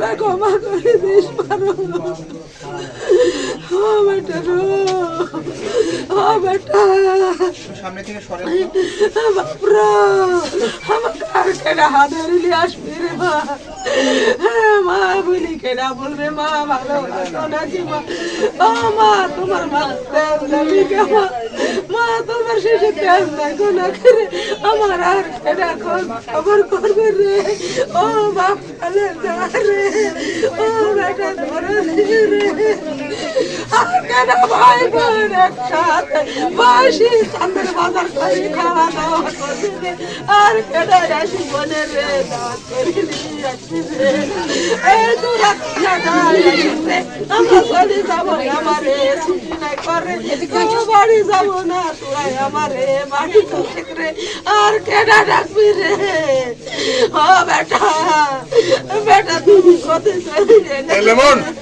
তোরা ক্ষমা করে দিস পারো। ও বেটা রো, ও বেটা সামনে থেকে সরে বাপরা, আমাকে আর কেডা হাজারিলি আসবি রে মা। হ্যাঁ মা বলি কেডা বলবে মা ভালো আছো নাকি মা? ও মা তোমার মা তেল দেবি কে মা? মা তোমার শেষে তেল দেখো না করে আমার আর কেডা খবর করবে রে? ও বাপ খালে যা রে, ও বেটা ধরে রে। আর কেডা ভাই বোন একসাথে বাসি চাঁদের বাজার করে খাওয়া দাওয়া করবে রে? আর কেডা আসি বোনের রে দাওয়াত করিলি আসবি রে? এই তোরা না রে, আমরা চলে যাবো আমারে ছুটি নাই করে বাড়ি যাবো না তোরা আমারে বাড়ি চলে রে। আর কেডা ডাকবি রে? ও বেটা, বেটা তুমি কোথায় চলে রে?